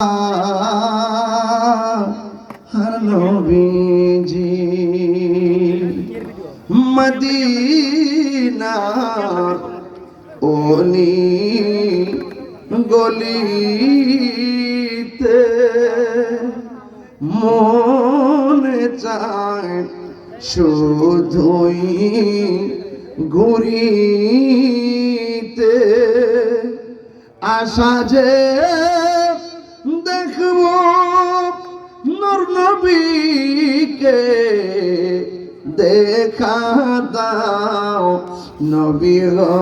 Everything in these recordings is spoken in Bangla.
हर नबीजी मदीना ओनी गलिते মনে চায় শুধুই ঘুরিতে আশা যে দেখবো নূর নবীকে দেখা দাও নবী গো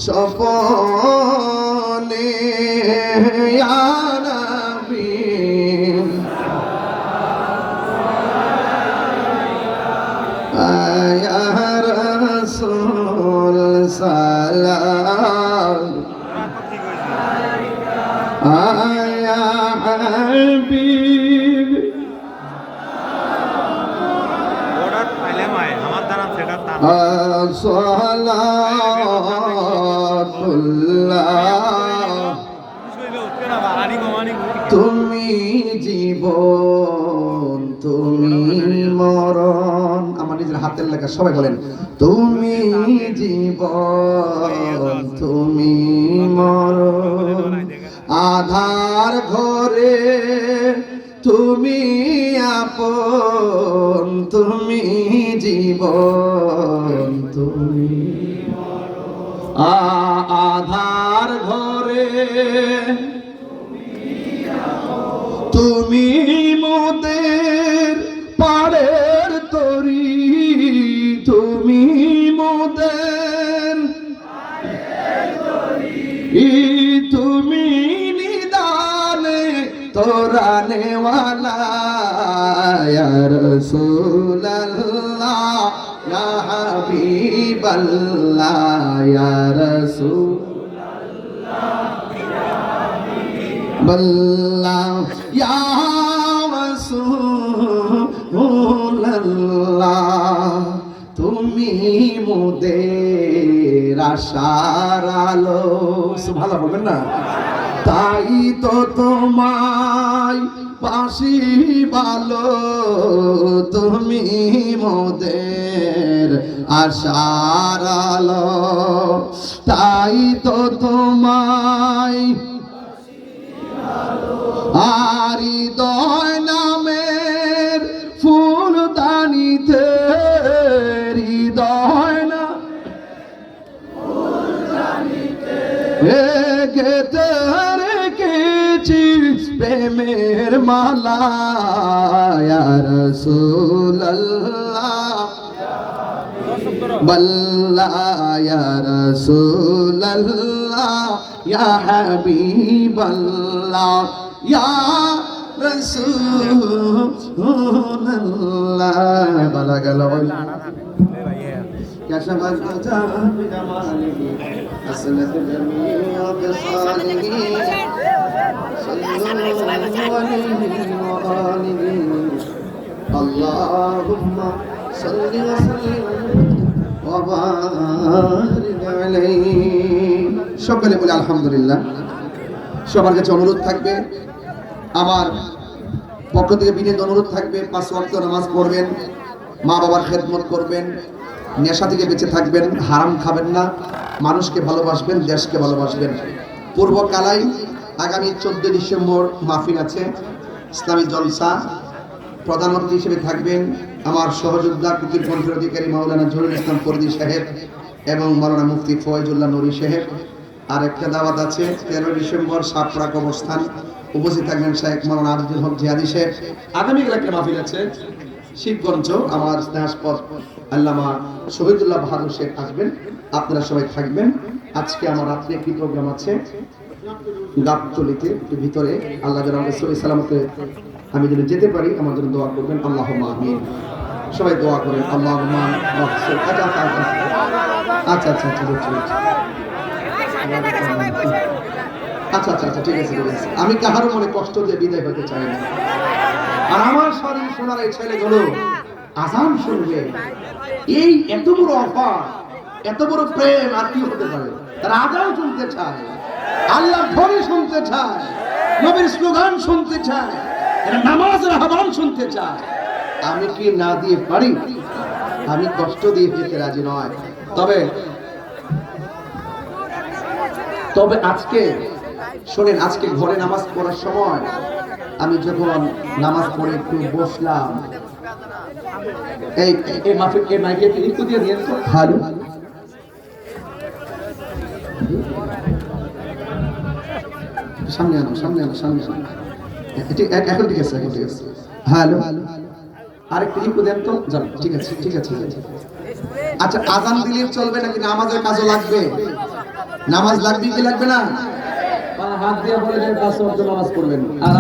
স্বপনে ইয়া নবী ইয়া রাসূল সালাম আয়া হাবিব অর্ডার পাইলে মাই আমার দ্বারা সেটা তার সালাতুল্লাহ তুমি জীবন তুমি মরণ আমার নিজের হাতের লেখা সবাই বলেন তুমি জীবন তুমি মরণ আধার ঘরে তুমি আপন তুমি জীবন তুমি আধার ঘরে তুমি মোদের পাড়ের তরি তুমি মোদের তুমি নিদানে তোরানে ওয়ালা ইয়া রাসূলুল্লাহ ইয়া হাবিবাল্লাহ ইয়া রাসূলুল্লাহ ইয়া রাসূলুল্লাহ তুমি মোদের আশার আলো সুবহানাল্লাহ বলবেন না তাই তো তোমায় বাসি ভালো তুমি মোদের আশার আলো তাই তো তোমায় আর হৃদয় নামের ফুলদানিতে হৃদয় না গেতে রেখেছি প্রেমের মালা ইয়া রাসূলুল্লাহ বল্লাহ ইয়া রাসূলুল্লাহ ইয়া হাবিবাল্লাহ ইয়া রাসূলুল্লাহ বালাগাল كشف الفتى بجماله أسلت جميع خصاله صلوا عليه وآله اللهم صل وسلم وبارك عليه সকলে বলে আলহামদুলিল্লাহ সবার কাছে অনুরোধ থাকবে আমার পক্ষ থেকে বিনীত অনুরোধ থাকবে 5 ওয়াক্ত নামাজ পড়বেন মা বাবার খেদমত করবেন নেশা থেকে বেঁচে থাকবেন হারাম খাবেন না মানুষকে ভালোবাসবেন দেশকে ভালোবাসবেন পূর্ব কালাই আগামী 14 ডিসেম্বর মাহফিল আছে ইসলামী জলসা প্রধান অতিথি হিসেবে থাকবেন আমার সহযোদ্ধা কুকির কণ্ঠের অধিকারী মাওলানা জহুরুল ইসলাম ফরদি সাহেব এবং মাওলানা মুফতি ফয়জুল্লাহ নুরি সাহেব আর একটা দাওয়াত আছে 13 ডিসেম্বর সাপড়া কবরস্থান উপস্থিত থাকবেন শেখ মাওলানা আব্দুল হক জিহাদি সাহেব আগামীকাল একটা মাহফিল আছে শিবগঞ্জ আমার স্নেহাস্পদ আল্লামা শহীদুল্লাহ বাহাদুর শেখ আসবেন আপনারা সবাই থাকবেন আজকে আমার রাত্রে একটি প্রোগ্রাম আছে গাবতলিতে একটু ভিতরে আল্লাহ যেন আমাকে সহি সালামতে আমি যদি যেতে পারি আমার জন্য দোয়া করবেন আল্লাহুম্মা আমিন সবাই দোয়া করেন আল্লাহুম্মা আচ্ছা আচ্ছা আচ্ছা আচ্ছা আচ্ছা আচ্ছা ঠিক আছে আমি কাহারও মনে কষ্ট দিয়ে বিদায় হতে চাই না আর আমার শরীর শোনার এই ছেলেগুলো আজান শুনবে এই এত বড় অফার এত বড় প্রেম আর কি হতে পারে তারা আজান শুনতে চায় আল্লাহর ধ্বনি শুনতে চায় নবীর স্লোগান শুনতে চায়, এরা নামাজের আহ্বান শুনতে চায়। আমি কি না দিয়ে পারি? আমি কষ্ট দিয়ে যেতে রাজি নয়। তবে তবে আজকে শোনেন, আজকে ঘরে নামাজ পড়ার সময় আমি যখন নামাজ পড়ে একটু বসলাম, এই মাইকে একটু দিয়ে দিয়ে তো। হ্যালো, সামনে আনো, সামনে আনো, সামনে আনো। এখন ঠিক আছে, এখন ঠিক আছে। হ্যালো, আরেকটু একটু দেন তো। যান, ঠিক আছে, ঠিক আছে, ঠিক আছে। আচ্ছা, আজান দিলে চলবে নাকি নামাজের কাজও লাগবে? নামাজ লাগবে কি লাগবে না? হাত দিয়ে বলে যে 5 ওয়াক্ত নামাজ পড়বেন। আর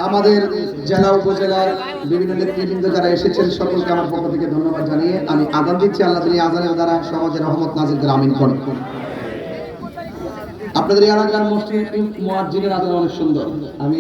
আমাদের জেলা উপজেলার বিভিন্ন নেতৃবৃন্দ যারা এসেছেন সকলকে আমার পক্ষ থেকে ধন্যবাদ জানিয়ে আমি আজান দিচ্ছি। আল্লাহ তাআলা আজানের দ্বারা সমাজের রহমত নাজিল করে আমিন করেন। আপনাদের এই এলাকার মসজিদ মুয়াজ্জিনের আজান অনেক সুন্দর। আমি